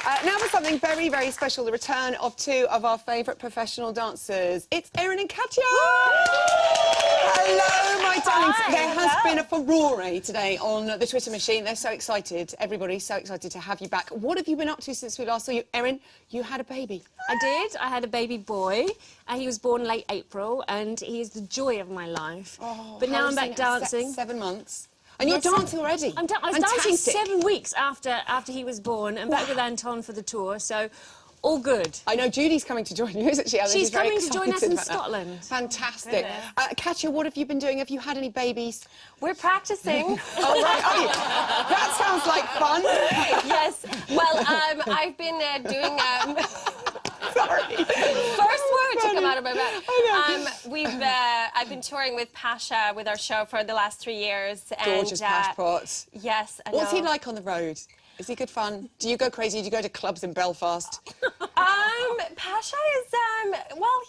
Now for something very, very special, the return of two of our favourite professional dancers. It's Erin and Katya! Hello, my darlings. Hi, there has been a furore today on the Twitter machine. They're so excited. Everybody's so excited to have you back. What have you been up to since we last saw you? Erin, you had a baby. I did. I had a baby boy. He was born late April, and he is the joy of my life. Oh, but now I'm back dancing. 7 months. And you're dancing already? I was dancing 7 weeks after he was born, and back with Anton for the tour, so all good. I know Judy's coming to join you, isn't she? She's coming to join us in Scotland. Fantastic. Katya, what have you been doing? Have you had any babies? We're practicing. Oh, right, are you? That sounds like fun. Yes. Well, I've been doing... Sorry. First word to come out of my mouth. I know. I've been touring with Pasha with our show for the last 3 years. Gorgeous Pashpot. Yes, I know. What's he like on the road? Is he good fun? Do you go crazy? Do you go to clubs in Belfast? Pasha is well,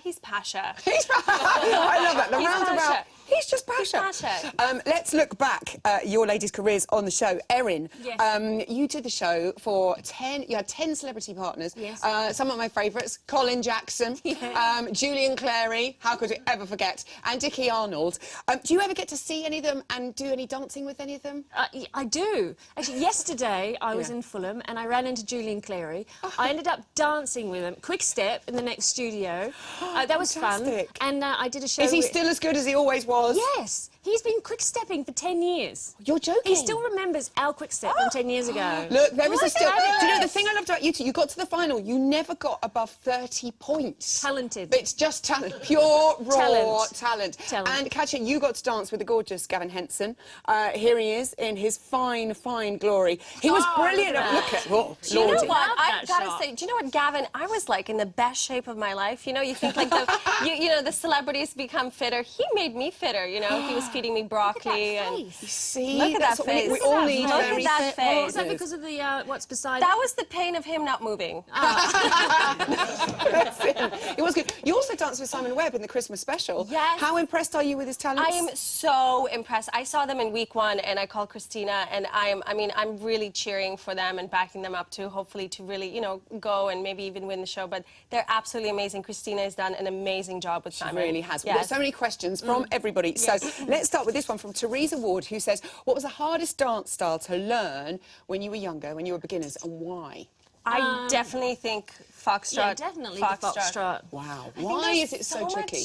he's Pasha. He's I love that. The He's roundabout. Pasha. He's just Pasha. He's Pasha. Let's look back at your ladies' careers on the show. Erin, yes. You did the show for 10. You had 10 celebrity partners. Yes. Some of my favourites: Colin Jackson, Julian Clary. How could we ever forget? And Dickie Arnold. Do you ever get to see any of them and do any dancing with any of them? I do. Actually, yesterday I was in Fulham and I ran into Julian Clary. I ended up dancing with him. Quick step in the next studio. That was fun. And I did a show. Is he still as good as he always was? Yes. He's been quick-stepping for 10 years. You're joking? He still remembers our quick-step from 10 years ago. Look, there was a still... Do you know, the thing I loved about you two, you got to the final, you never got above 30 points. Talented. It's just talent. Pure, raw talent. Talent. And, Katya, you got to dance with the gorgeous Gavin Henson. Here he is in his fine, fine glory. He was brilliant. Look at... Oh, do you know what? I've got to say, do you know what, Gavin? I was, like, in the best shape of my life. You know, you think, like, you know, the celebrities become fitter. He made me fitter, you know. He was feeding me broccoli. You see, look at that face. We all need very that fit face. Was that because of the what's beside That was the pain of him not moving. That's it. It was good. You also danced with Simon Webb in the Christmas special. Yes. How impressed are you with his talents? I am so impressed. I saw them in week 1 and I called Christina and I'm really cheering for them and backing them up to hopefully to really, you know, go and maybe even win the show. But they're absolutely amazing. Christina has done an amazing job with Simon. She really has. Yes. We've got so many questions from everybody. Yes. So let's start with this one from Teresa Ward, who says, what was the hardest dance style to learn when you were younger, when you were beginners, and why? I definitely think foxtrot. Yeah, definitely the foxtrot. Wow. Why is it so tricky?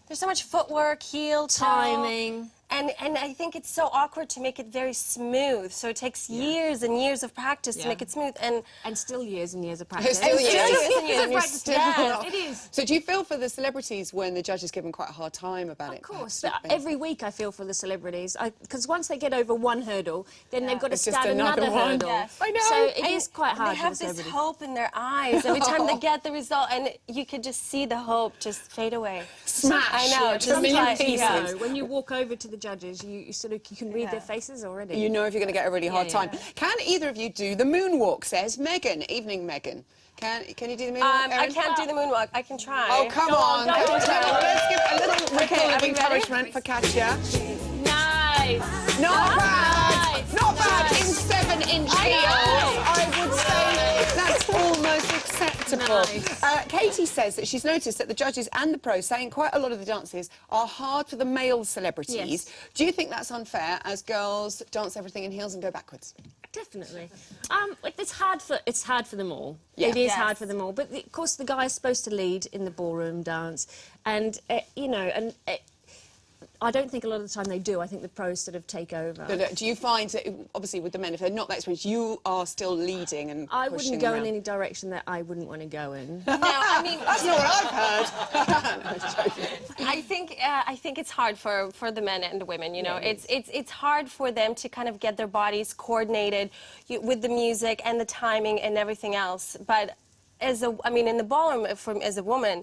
There's so much footwork, heel, timing. And I think it's so awkward to make it very smooth. So it takes years and years of practice to make it smooth. And still years and years of practice. Still years and years of practice. Yes, it is. So do you feel for the celebrities when the judges give them quite a hard time about it? Of course. Every week I feel for the celebrities. Because once they get over one hurdle, then they've got to start another hurdle. Yes. I know. So it is quite hard they have for the this celebrities. hope in their eyes every time they get the result. And you could just see the hope just fade away. Smash. I know. Just a million pieces. Yeah. When you walk over to the judges, you can read their faces already. You know if you're going to get a really hard time. Can either of you do the moonwalk, says Megan. Evening, Megan. Can you do the moonwalk, Erin? I can't do the moonwalk. I can try. Oh, come on. Let's give a little ripple of encouragement for Katya. Nice. Not bad. Not bad. In 7-inch heels, I would say that's almost acceptable. Nice. Katie says that she's noticed that the judges and the pros saying quite a lot of the dances are hard for the male celebrities. Yes. Do you think that's unfair as girls dance everything in heels and go backwards? Definitely. It's hard for them all. Yeah. It is hard for them all. But of course, the guy's supposed to lead in the ballroom dance, and you know, and I don't think a lot of the time they do. I think the pros sort of take over. But do you find that, obviously, with the men, if they're not that experienced, you are still leading and I pushing wouldn't go them in any direction that I wouldn't want to go in. No, I mean, that's not what I've heard. I think it's hard for the men and the women. You know, it's hard for them to kind of get their bodies coordinated with the music and the timing and everything else. But in the ballroom, as a woman,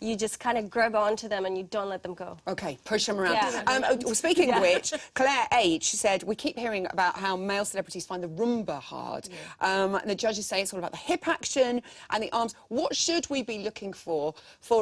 you just kind of grab onto them and you don't let them go. OK, push them around. Yeah. Speaking of which, Claire H. said, we keep hearing about how male celebrities find the rumba hard. And the judges say it's all about the hip action and the arms. What should we be looking for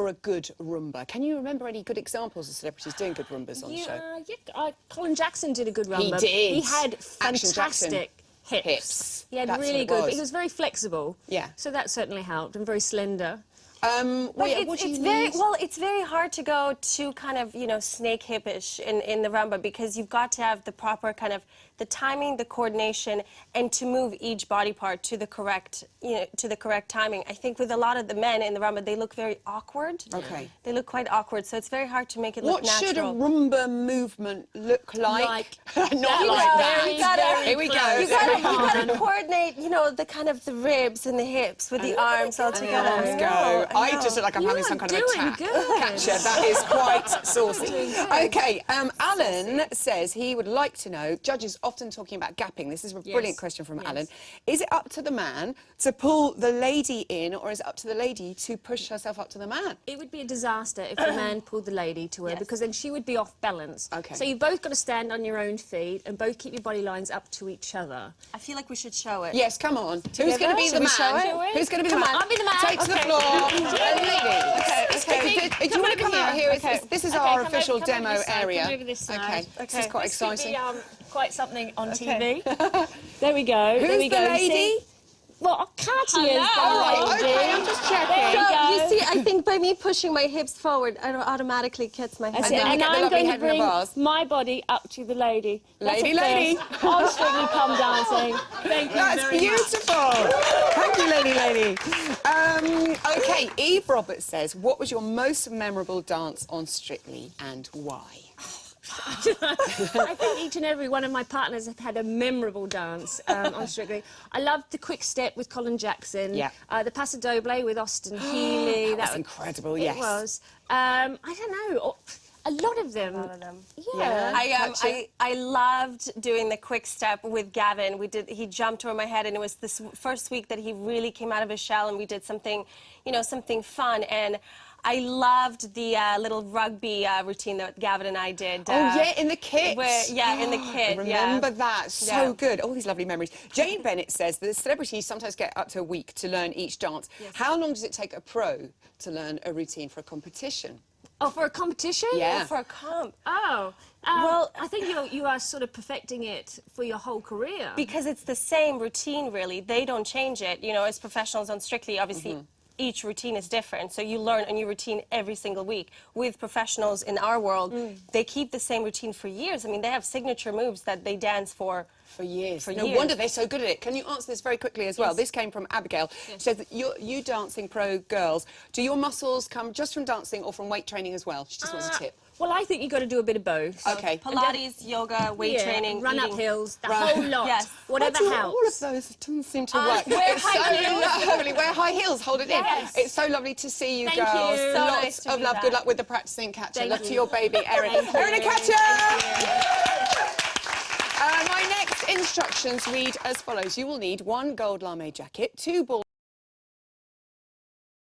a good rumba? Can you remember any good examples of celebrities doing good rumbas on the show? Yeah, Colin Jackson did a good rumba. He did. He had fantastic hips. He had That's really what it good. was. He was very flexible. Yeah. So that certainly helped, and very slender. But what do you need? it's very hard to go too kind of, you know, snake hip-ish in the rumba, because you've got to have the proper kind of the timing, the coordination, and to move each body part to the correct, you know, to the correct timing. I think with a lot of the men in the rumba, they look very awkward. Okay. They look quite awkward, so it's very hard to make it look What natural. should a rumba movement look like? Not like that. Here we go. You gotta coordinate, you know, the kind of the ribs and the hips with the arms all together. Let's go. I just look like I'm having some kind of attack. Katya, that is quite saucy. Okay, Alan says he would like to know, judges often talking about gapping. This is a brilliant question from Alan. Is it up to the man to pull the lady in, or is it up to the lady to push herself up to the man? It would be a disaster if the man pulled the lady to her, because then she would be off balance. Okay. So you've both got to stand on your own feet and both keep your body lines up to each other. I feel like we should show it. Yes, come on. Who's going to be the we show man? it? Who's going to be Come the on, man? I'll be the man. Take to the Okay. floor. Lady. Okay. Do you want to come out here? This is our official come demo over this side, area. Come over this side. Okay. This is quite This could exciting. be, quite something on TV. There we go. Who's there we the go. lady? See? Well, Katya is the Oh, lady. okay, I'm just checking. There you So, go. you see, I think by me pushing my hips forward, it automatically gets my head That's it. then you down. And get the I'm lovely going to head in the bring bars. my body up to the lady. That's Lady, a lady. first. On Strictly Come Dancing. Thank you That's very beautiful. Thank you, lady. Okay, Eve Roberts says, what was your most memorable dance on Strictly and why? I think each and every one of my partners have had a memorable dance on Strictly. I loved the quick step with Colin Jackson. Yeah. The Paso Doble with Austin Healy. That was incredible, yes. It was. I don't know. A lot of them. Yeah. I loved doing the quick step with Gavin. He jumped over my head, and it was this first week that he really came out of his shell, and we did something, you know, something fun. And I loved the little rugby routine that Gavin and I did. In the kit. In the kit. Remember that. So Yeah. good. All these lovely memories. Jane Bennett says that the celebrities sometimes get up to a week to learn each dance. Yes. How long does it take a pro to learn a routine for a competition? Oh, for a competition? Yeah. For a comp. Oh. Well, I think you are sort of perfecting it for your whole career. Because it's the same routine, really. They don't change it. You know, as professionals on Strictly, obviously, each routine is different. So you learn a new routine every single week. With professionals in our world, they keep the same routine for years. I mean, they have signature moves that they dance for years. For No years. wonder they're so good at it. Can you answer this very quickly as well? Yes. This came from Abigail. She says that you dancing pro girls, do your muscles come just from dancing or from weight training as well? She just wants a tip. Well, I think you've got to do a bit of both. Okay. Pilates, yoga, weight training, run up eating. hills, the Right. whole lot. Yes. Whatever All helps. of those doesn't seem to work. wear It's high so heels. lovely. Wear high heels. Hold it Yes. in. It's so lovely to see you, Thank girls. you. So Lots nice to of be love. back. Good luck with the practicing, Katya. Thank Love to you. your baby, Erin. Thank you. Erin and Katya. Thank My next instructions read as follows. You will need 1 gold lame jacket, 2 ball